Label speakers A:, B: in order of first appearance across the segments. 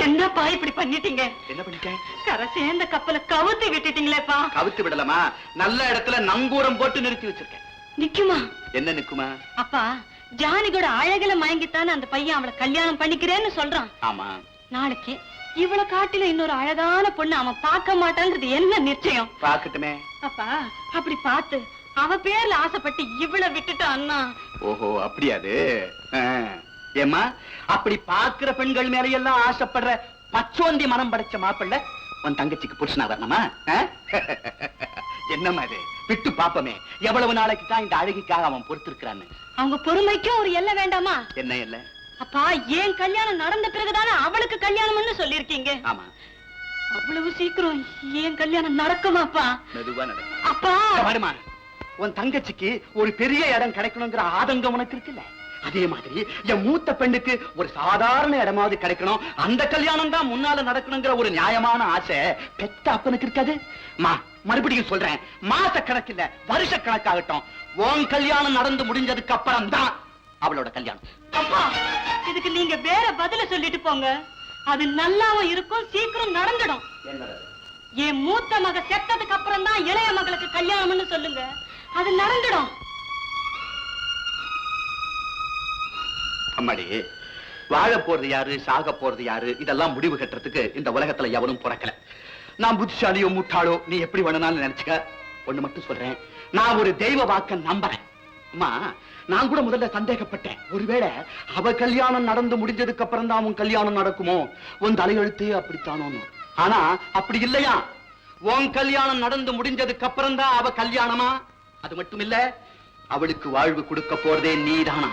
A: என்னப்பா இப்படி பண்ணிட்டீங்க?
B: என்ன பண்ணிட்டேன்?
A: கரை சேர்ந்த கப்பலை கவுத்து விட்டுட்டீங்களேப்பா.
B: கவுத்து விடலாமா? நல்ல இடத்துல நங்கூரம் போட்டு நிறுத்தி வச்சிருக்கேன்.
A: நிக்குமா?
B: என்ன நிக்குமா?
A: அப்பா ஜானி கூட அழகுல மயங்கித்தானே அந்த பையன் அவளை கல்யாணம் பண்ணிக்கிறேன்னு சொல்றான்.
B: ஆமா.
A: நாளைக்கு இவளை காட்டில இன்னொரு அழகான பொண்ணு அவன் பார்க்க மாட்டாங்கிறது என்ன நிச்சயம்?
B: பாக்கட்டுமே.
A: அப்பா அப்படி பார்த்து அவ பேர்ல ஆசைப்பட்டு இவளை விட்டுட்டான்னா.
B: ஓஹோ, அப்படியாது. ஏமா, அப்படி பாக்குற பெண்கள் மேலையெல்லாம் ஆசைப்படுற பச்சோந்தி மனம் படைச்ச மாப்பிள்ள உன் தங்கச்சிக்கு புருஷனா வரணுமா? என்னம்மா இது? விட்டு பாப்பமே, எவ்வளவு நாளைக்கு தான் இந்த அழகிக்காக அவன் பொறுத்திருக்கிறான்னு.
A: அவங்க பொறுமைக்கும் ஒரு எல்லை வேண்டாமா?
B: என்ன எல்லை?
A: அப்பா ஏன் கல்யாணம் நடந்த பிறகுதானே அவளுக்கு கல்யாணம்னு சொல்லிருக்கீங்க.
B: ஆமா.
A: அவ்வளவு சீக்கிரம் ஏன் கல்யாணம் நடக்குமாப்பா?
B: மெதுவா நடக்கும்.
A: அப்பா
B: வருமா, உன் தங்கச்சிக்கு ஒரு பெரிய இடம் கிடைக்கணுங்கிற ஆதங்கம் உனக்கு இருக்குல்ல, அதே மாதிரி என் மூத்த பெண்ணுக்கு ஒரு சாதாரண இடமாவது கிடைக்கணும், அந்த கல்யாணம் தான் முன்னால நடக்கணுங்கிற ஒரு நியாயமான ஆசை பெத்த அப்பனுக்கு இருக்காது? மறுபடியும் சொல்றேன், மாச கணக்கில்ல வருஷ கணக்காகட்டும், உன் கல்யாணம் நடந்து முடிஞ்சதுக்கு அப்புறம் தான் அவளோட கல்யாணம்.
A: அப்பா இதுக்கு நீங்க வேற பதில சொல்லிட்டு போங்க, அது நல்லாவும் இருக்கும், சீக்கிரம் நடந்துடும். என் மூத்த மக செத்ததுக்கு அப்புறம் தான் இளைய மகளுக்கு கல்யாணம்னு சொல்லுங்க, அது நடந்துடும்.
B: அம்மாடி, வாழ போறது யாரு, சாக போறது யாரு, இதெல்லாம் முடிவு கட்டுறதுக்கு இந்த உலகத்துல எவனும் பிறக்கல. நான் புத்திசாலியோ முட்டாளோ நீ எப்படி வேணும்னாலும் நினைச்சுக்க. ஒண்ணு மட்டும் சொல்றேன், நான் ஒரு தெய்வ வாக்க நம்புறேன். அம்மா, நான் கூட முதல்ல சந்தேகப்பட்டேன், ஒருவேளை அவ கல்யாணம் நடந்து முடிஞ்சதுக்கு அப்புறம் தான் உன் கல்யாணம் நடக்குமோ, உன் தலையெழுத்தே அப்படித்தானோ. ஆனா அப்படி இல்லையா, உன் கல்யாணம் நடந்து முடிஞ்சதுக்கு அப்புறம் தான் அவ கல்யாணமா. அது மட்டும் இல்ல, அவளுக்கு வாழ்வு கொடுக்க போறதே நீதானா.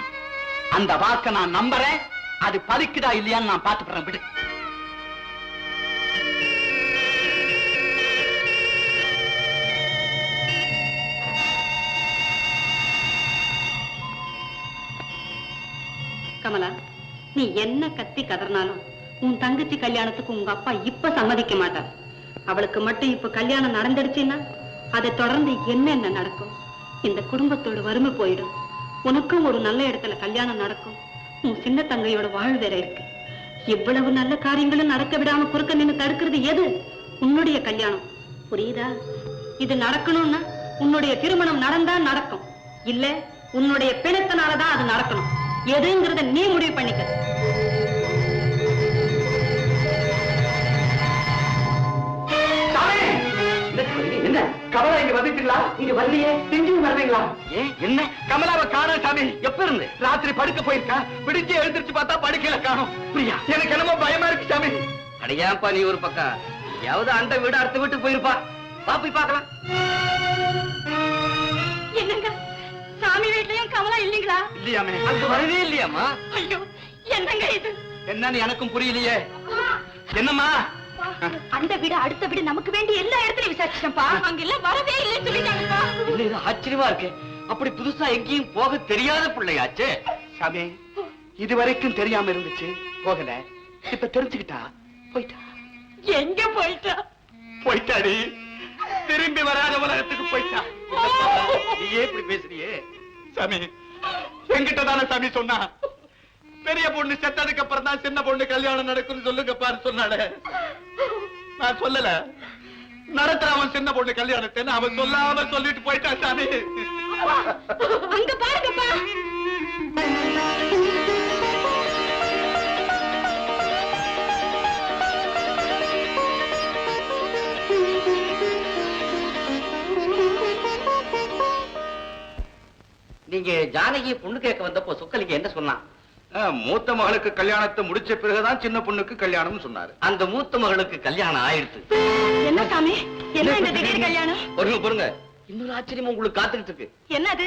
B: அந்த வாக்க நான் நம்புறேன், அது பலிக்குதா இல்லையான்னு நான் பார்த்துக்கிறேன். விடு.
A: கமலா, நீ என்ன கத்தி கதறினாலும் உன் தங்கச்சி கல்யாணத்துக்கு உங்க அப்பா இப்ப சம்மதிக்க மாட்டார். அவளுக்கு மட்டும் இப்ப கல்யாணம் நடந்துடுச்சுன்னா அதை தொடர்ந்து என்னென்ன நடக்கும்? இந்த குடும்பத்தோட வறுமை போயிடும், உனக்கும் ஒரு நல்ல இடத்துல கல்யாணம் நடக்கும், உன் சின்ன தங்கையோட வாழ் வேற இருக்கு. இவ்வளவு நல்ல காரியங்களும் நடக்க விடாம குறுக்க நின்று தடுக்கிறது எது? உன்னுடைய கல்யாணம். புரியுதா? இது நடக்கணும்னா உன்னுடைய திருமணம் நடந்தா நடக்கும், இல்ல உன்னுடைய பிணத்தினாலதான் அது நடக்கணும். எதுங்கிறத நீ முடிவு பண்ணிக்க.
B: என்ன கமலா இங்க வந்துட்டீங்களா? இங்க வரலையே, செஞ்சும் வருவீங்களா? என்ன கமலாவை காணோம் சாமி. எப்ப இருந்து? ராத்திரி படுக்க போயிருக்கா, பிடிச்சு எழுந்திருச்சு பார்த்தா படுக்கையில காணோம். பிரியா, எனக்கு என்னமோ பயமா இருக்கு சாமி.
C: அடையாப்பா நீ ஒரு பக்கம், எவவது அந்த வீடு அடுத்த வீட்டுக்கு போயிருப்பா, வா போய் பார்க்கலாம்.
A: என்னங்க சாமி வீட்லயும் கமலா இல்லீங்களா?
B: இல்லையாமே.
C: அங்க வரவே இல்லையாமா?
A: ஐயோ என்னங்க இது?
B: என்னன்னு எனக்கும் புரியலையே. என்னம்மா?
A: அந்த வீடு அடுத்த வீடு நமக்கு வேண்டிய எல்லா இடத்துலயும் விசாரிச்சேன்ப்பா, அங்க எல்லாம் வரவே இல்லைன்னு சொல்லிட்டாங்கப்பா.
C: இல்ல, இது ஆச்சரியமா இருக்கு. அப்படி புதுசா எங்கேயும் போக தெரியாத பிள்ளையாச்சு.
B: சாமி, இது வரைக்கும் தெரியாம இருந்துச்சு, போகல. இப்ப தெரிஞ்சுக்கிட்டா போயிட்டா.
A: எங்க போயிட்டா?
B: போயிட்டாடி, திரும்பி வராத உலகத்துக்கு போயிட்டா.
C: நீயே இப்படி பேசுறியே
B: சாமி, என்கிட்ட தானே சாமி சொன்னா, பெரிய பொண்ணு செத்ததுக்கு அப்புறம் தான் சின்ன பொண்ணு கல்யாணம் நடக்கும்னு சொல்லுங்க பாரு சொன்னால. நான் சொல்லல, நடத்துற அவன் சின்ன பொண்ணு கல்யாணத்தை அவன் சொல்லாம சொல்லிட்டு போயிட்டான் சாமி.
A: அங்க பாருங்கப்பா.
C: நீங்க ஜானகி பொண்ணு கேட்க வந்தப்போ சொக்கலிங்க என்ன சொன்னான்?
B: மூத்த மகளுக்கு கல்யாணத்தை முடிச்ச பிறகுதான் சின்ன பொண்ணுக்கு கல்யாணம் சொன்னாரு.
C: அந்த மூத்த மகளுக்கு கல்யாணம் ஆயிடுச்சு.
A: என்ன சாமி, என்ன இந்த திடீர் கல்யாணம்?
C: பொறுங்க, இன்னொரு ஆச்சரியம் உங்களுக்கு காத்துக்கிட்டு இருக்கு.
A: என்னது?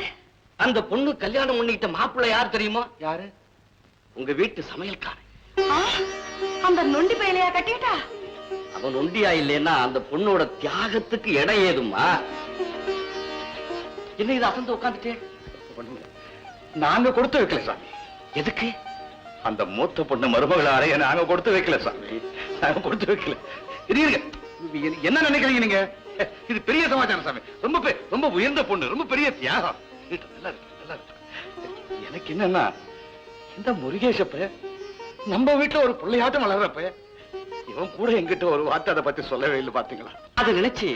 C: அந்த பொண்ணு கல்யாணம் பண்ணிட்ட மாப்பிள்ளை யார் தெரியுமா?
B: யாரு?
C: உங்க வீட்டு சமையல்காரன்.
A: அந்த நொண்டி பயலையா கட்டிட்டா?
C: அவன் நொண்டியா இல்லைன்னா அந்த பொண்ணோட தியாகத்துக்கு இடம் ஏதுமா? என்ன இது அசந்து உட்காந்துட்டேன்?
B: நாங்க கொடுத்து வைக்கல சாமி.
C: எதுக்கு?
B: அந்த மூத்த பொண்ணு மருமகளை அறைய நாங்க கொடுத்து வைக்கல சாமி, நாங்க கொடுத்து வைக்கல. என்ன நினைக்கிறீங்க நீங்க? இது பெரிய சமாச்சாரம் சாமி, ரொம்ப உயர்ந்த பொண்ணு, ரொம்ப பெரிய தியாகம். நல்லா இருக்கு, நல்லா இருக்கு. எனக்கு என்னன்னா, இந்த முருகேஷப்ப நம்ம வீட்டுல ஒரு பிள்ளையாட்டம் வளர்றப்ப இவன் கூட என்கிட்ட ஒரு வார்த்தை அதை பத்தி சொல்லவே இல்லை பாத்தீங்களா?
C: அதை நினைச்சு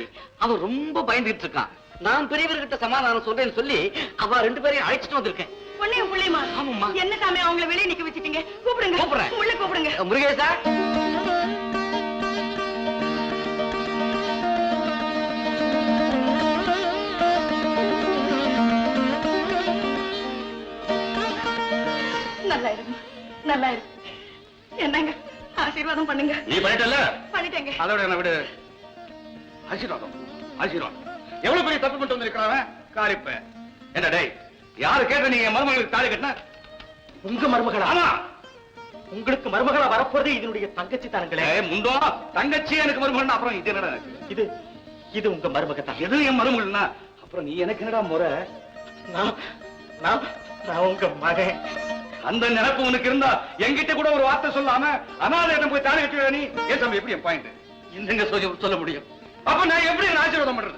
C: அவன் ரொம்ப பயந்துட்டு இருக்கான். நான் பெரியவர்கிட்ட சமாதானம் சொல்றேன்னு சொல்லி அவ 2 பேரையும் அழைச்சிட்டு வந்திருக்கேன்.
A: பொண்ணையும் புள்ளையுமா?
C: ஆமாம்மா.
A: என்ன சாமி அவங்கள வெளியே நிக்க வச்சிட்டீங்க? கூப்பிடுங்க.
C: கூப்பிடுறேன்.
A: உள்ள கூப்பிடுங்க.
C: முருகேசா,
A: நல்லா இருக்கு, நல்லா இருக்கு. என்னங்க ஆசீர்வாதம் பண்ணுங்க.
B: நீ பண்ணிட்டல?
A: பண்ணிட்டேங்க.
B: அதோட என்ன விடு. ஆசீர்வாதம் ஆசீர்வாதம். எவ்வளவு பெரிய தப்பு பண்ணிட்டு வந்திருக்கான் காரிப்ப. என்ன டேய், யாரு கேட்ட நீங்க மருமகளுக்கு தாலி கட்டின?
C: உங்க மருமகளா?
B: ஆமா.
C: உங்களுக்கு மருமகளா வரப்போறது இதனுடைய தங்கச்சி தானுங்களே.
B: முண்டோ, தங்கச்சி எனக்கு மருமகள்னா அப்புறம் இது என்னடா?
C: இது இது உங்க மருமக தான்.
B: எது என் மருமகள்னா அப்புறம் நீ எனக்கு என்னடா முறை?
C: நான் நான் நான் உங்க மகன்.
B: அந்த நினைப்பு உனக்கு இருந்தா என்கிட்ட கூட ஒரு வார்த்தை சொல்லாம அனாதையிடம் போய் தாலி கட்டி நீ ஏன் தம்பி? எப்படி என் பாயிண்ட்
C: என்னங்க சொல்ல முடியும்?
B: அப்ப நான் எப்படி ஆசீர்வாதம் பண்றது?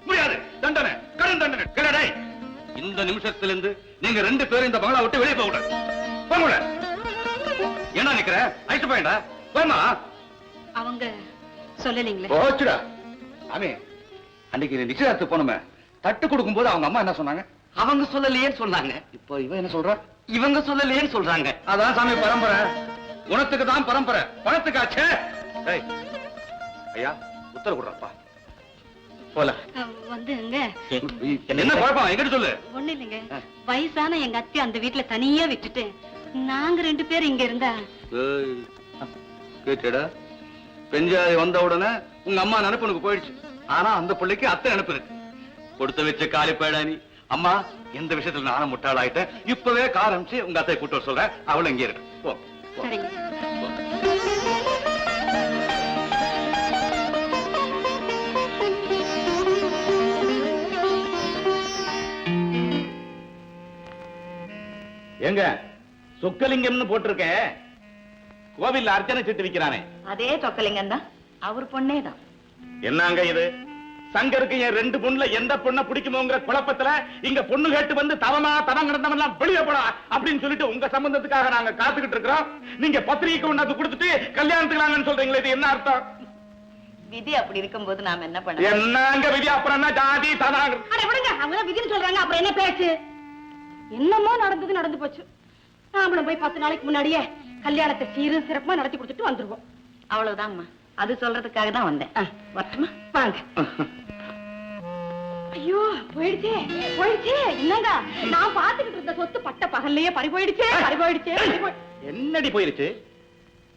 B: முடியாது. தண்டனை, கடும் தண்டனை. கிளடை, இந்த நிமிஷத்திலிருந்து நீங்க 2 பேரும் இந்த பங்களா விட்டு வெளியே போக போங்க. என்ன நிக்கிற? ஐட்டு போயிடா போமா.
A: அவங்க சொல்லலீங்களே.
B: போச்சுடா. ஆமே, அன்னைக்கு நிச்சயதார்த்து போனோமே, தட்டு கொடுக்கும் போது அவங்க அம்மா என்ன சொன்னாங்க?
C: அவங்க சொல்லலையேன்னு சொன்னாங்க.
B: இப்போ இவன் என்ன சொல்ற?
C: இவங்க சொல்லலையேன்னு சொல்றாங்க.
B: அதான் சாமி பரம்பரை. குணத்துக்கு தான் பரம்பரை, பணத்துக்காச்சே. ஐயா உத்தரவு கொடுறப்பா. போல
A: வந்துங்க.
B: என்ன குழப்பம்? எங்கிட்ட சொல்லு.
A: ஒண்ணு இல்லைங்க, வயசான எங்க அத்தை அந்த வீட்டுல தனியா விட்டுட்டு நாங்க 2 பேரும் இங்க இருந்தா.
B: கேட்டடா, பெஞ்சாதி வந்த உடனே உங்க அம்மா நினைப்பு போயிடுச்சு. ஆனா அந்த பிள்ளைக்கு அத்தை நினைப்பு இருக்கு. கொடுத்து வச்ச காலி பேடா நீ. அம்மா, எந்த விஷயத்துல நானும் முட்டாள் ஆயிட்டேன். இப்பவே ஆரம்பிச்சு உங்க அத்தையை கூட்ட சொல்றேன். அவளை இங்கே இருக்கு. போ.
A: சரிங்க.
B: எங்க சொக்கலிங்கம்னு போட்டிருக்கேன். கோவில்ல அர்ச்சனை சீட்டு விக்கிறானே,
A: அதே சொக்கலிங்கம் தான். அவர் பொண்ணே தான்.
B: என்னங்க இது? சங்கருக்கு என் 2 பொண்ணுல எந்த பொண்ணை பிடிக்குமோங்கிற குழப்பத்துல இங்க பொண்ணு கேட்டு வந்து தவமா தவம் கிடந்தவெல்லாம் வெளியே போடா அப்படின்னு சொல்லிட்டு உங்க சம்பந்தத்துக்காக நாங்க காத்துக்கிட்டு இருக்கிறோம். நீங்க பத்திரிகை கொண்டாந்து கொடுத்துட்டு கல்யாணத்துக்கு சொல்றீங்களே, இது என்ன அர்த்தம்?
A: விதி அப்படி இருக்கும்போது நாம என்ன பண்ண?
B: என்னங்க விதி? அப்புறம் என்ன ஜாதி ததாங்க?
A: அட விடுங்க, அவங்க விதின்னு சொல்றாங்க, அப்புறம் என்ன பேச்சு? என்னமோ நடந்தது நடந்து போச்சு. நாமளும் போய் 10 நாளைக்கு முன்னாடியே கல்யாணத்தை சீரும் சிறப்பா நடத்தி கொடுத்துட்டு வந்துருவோம். அவ்வளவுதாங்கம்மா. அது சொல்றதுக்காக தான் வந்தேன். வரட்டுமா? வாங்க. ஐயோ, போயிடுச்சே போயிடுச்சே. என்னங்க, நான் பாத்துக்கிட்டு இருந்த சொத்து பட்ட பகல்லையே பறி போயிடுச்சே.
B: என்னடி போயிருச்சு?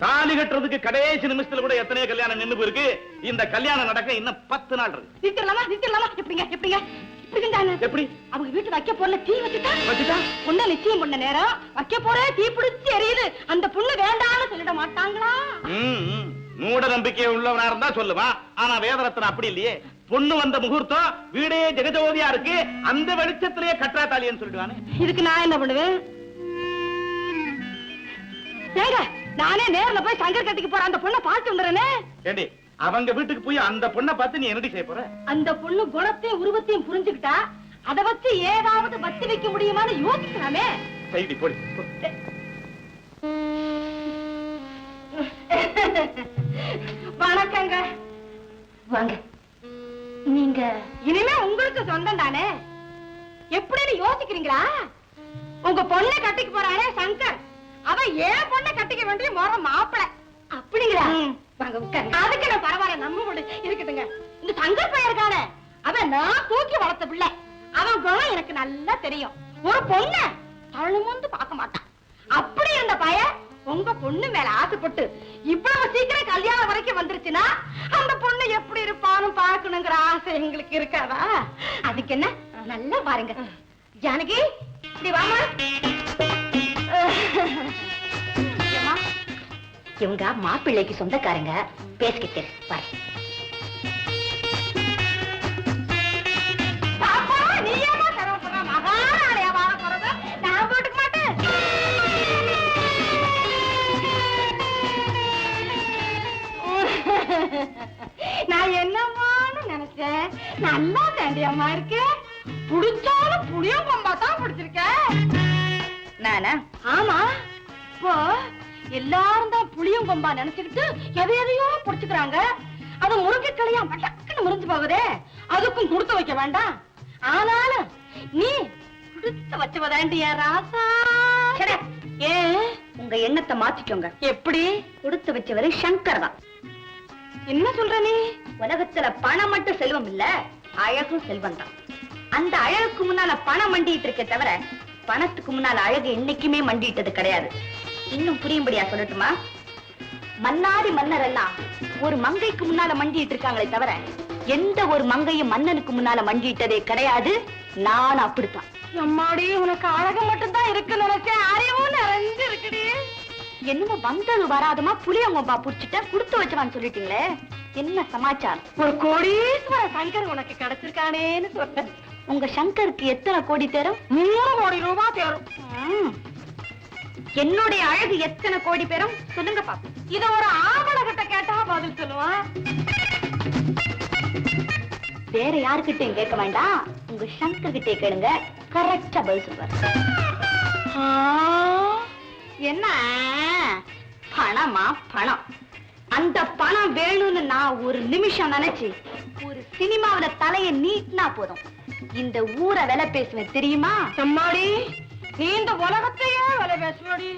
B: தாலி கட்டுறதுக்கு கடைசி நிமிஷத்துல கூட எத்தனையோ கல்யாணம் நின்னு போயிருக்கு. இந்த கல்யாணம் நடக்க இன்னும் 10 நாள் இருக்கு.
A: நிறுத்திடலாமா? நிறுத்திடலாமா? எப்படிங்க எப்படிங்க
B: எப்படி?
A: அவங்க வீட்டு வைக்க போறல தீ வச்சுட்டா பொண்ணை நிச்சயம் பண்ண நேரம் வைக்க போற தீ பிடிச்சு எரியுது. அந்த பொண்ணு வேண்டாம்னு சொல்லிட மாட்டாங்களா?
B: மூட நம்பிக்கை உள்ளவனா இருந்தா சொல்லுவான். ஆனா வேதரத்னம் அப்படி இல்லையே. பொண்ணு வந்த முகூர்த்தம், வீடே ஜெகஜோதியா இருக்கு, அந்த வெளிச்சத்திலேயே கட்டா தாலின்னு சொல்லிடுவானே.
A: இதுக்கு நான் என்ன பண்ணுவேன்? ஏங்க, நானே நேர்ல போய் சங்கர் கட்டிக்கு போற அந்த பொண்ணை பார்த்து வந்துறேனே.
B: ஏண்டி, அவங்க வீட்டுக்கு போய் அந்த பொண்ணை பார்த்து நீ என்னடி செய்ய போற?
A: அந்த பொண்ணு குணத்தையும் உருவத்தையும் புரிஞ்சுக்கிட்டா அதை வச்சு ஏதாவது வச்சு வைக்க முடியுமான்னு யோசிக்கலாமே.
B: சைடி போடி.
A: வணக்கங்க. வாங்க. நீங்க இனிமே உங்களுக்கு சொந்தம் தானே? எப்படின்னு யோசிக்கிறீங்களா? உங்க பொண்ணை கட்டிக்கு போறானே சங்கர், அவன் ஏன் பொண்ணை கட்டிக்க வேண்டிய முறை மாப்பிள. அப்படிங்களா? வாங்க உட்காருங்க. அதுக்கு நான் பரவாயில்ல, நம்ம முடி இருக்கட்டுங்க. இந்த சங்கர் பையன் இருக்கானே, அவன் நான் தூக்கி வளர்த்த பிள்ளை. அவன் குணம் எனக்கு நல்லா தெரியும். ஒரு பொண்ணை தழுமுந்து பார்க்க மாட்டான். அப்படி இருந்த பையன் உங்க பொண்ணு மேல ஆசைப்பட்டு இவ்வளவு சீக்கிரம் கல்யாணம் வரைக்கும் வந்துருச்சுன்னா அந்த பொண்ணு எப்படி இருப்பான்னு பார்க்கணுங்கிற ஆசை எங்களுக்கு இருக்காதா? அதுக்கு என்ன, நல்லா பாருங்க. ஜானகி, இப்படி வாமா. இவங்க மாப்பிள்ளைக்கு சொந்தக்காரங்க, பேசிக்கிட்டு பாரு. பாப்பா, நீ ஏமா சிரமப்படுற? மகாராணியா வாழ போறது நான் போட்டுக்க மாட்டேன். நான் என்னமான்னு நினைச்சேன், நல்லா தாண்டியம்மா இருக்கு. புடிச்சாலும் புளியும் கொம்பா தான் பிடிச்சிருக்க. நானா? ஆமா. இப்போ எல்லாரும் தான் புளியும் கொம்பா நினைச்சுக்கிட்டு எதையோ புடிச்சுக்கிறாங்க. அது முருங்கைக்கிளையா மடக்குன்னு முறிஞ்சு போகுதே, அதுக்கும் கொடுத்து வைக்க வேண்டாம். ஆனாலும் நீ கொடுத்து வச்சவதாண்டிய ராசா. ஏன் உங்க எண்ணத்தை மாத்திக்கோங்க. எப்படி? கொடுத்து வச்சவரு சங்கர் தான். என்ன சொல்ற நீ? உலகத்துல பணம் மட்டும் செல்வம் இல்ல, அழகும் செல்வம் தான். அந்த அழகுக்கு முன்னால பணம் மண்டிட்டு இருக்க தவிர பணத்துக்கு முன்னால அழகு என்னைக்குமே மண்டிட்டது கிடையாது. இன்னும் புரியும்படியா சொல்லட்டுமா? மன்னாதி மன்னர் எல்லாம் ஒரு மங்கைக்கு முன்னால மண்டிட்டு இருக்காங்களே தவிர எந்த ஒரு மங்கையும் மன்னனுக்கு முன்னால மண்டிட்டதே கிடையாது. நான் அப்படித்தான். அம்மாடி, உனக்கு அழகு மட்டும் தான் இருக்கு நினைச்சேன், அறிவும் நிறைஞ்சு இருக்குடி. என்னமோ வந்தது வராதமா புளியங்கொம்பா புடிச்சிட்ட, கொடுத்து வச்சவான்னு சொல்லிட்டீங்களே, என்ன சமாச்சாரம்? ஒரு கோடீஸ்வர சங்கர் உனக்கு கிடைச்சிருக்கானேன்னு சொல்றேன். உங்க சங்கருக்கு எத்தனை கோடி தேரும்? 3 கோடி ரூபாய் தேரும். என்னுடைய அழகு எத்தனை கோடி பேரும் சொல்லுங்க பாப்போம். இத ஒரு ஆவண கிட்ட கேட்டா பதில் சொல்லுவான். வேற யாருக்கிட்டையும் கேட்க வேண்டாம், உங்க சங்கர் கிட்டே கேளுங்க, கரெக்டா பதில் சொல்வார். என்ன பணமா? பணம். அந்த பணம் வேணும்னு நான் ஒரு நிமிஷம் நினைச்சு ஒரு சினிமாவில தலைய நீட்டினா போதும், இந்த ஊரை விலை பேசுவேன் தெரியுமா? அம்மாடி, நீ இந்த உலகத்தையே விலை பேசுவாடி.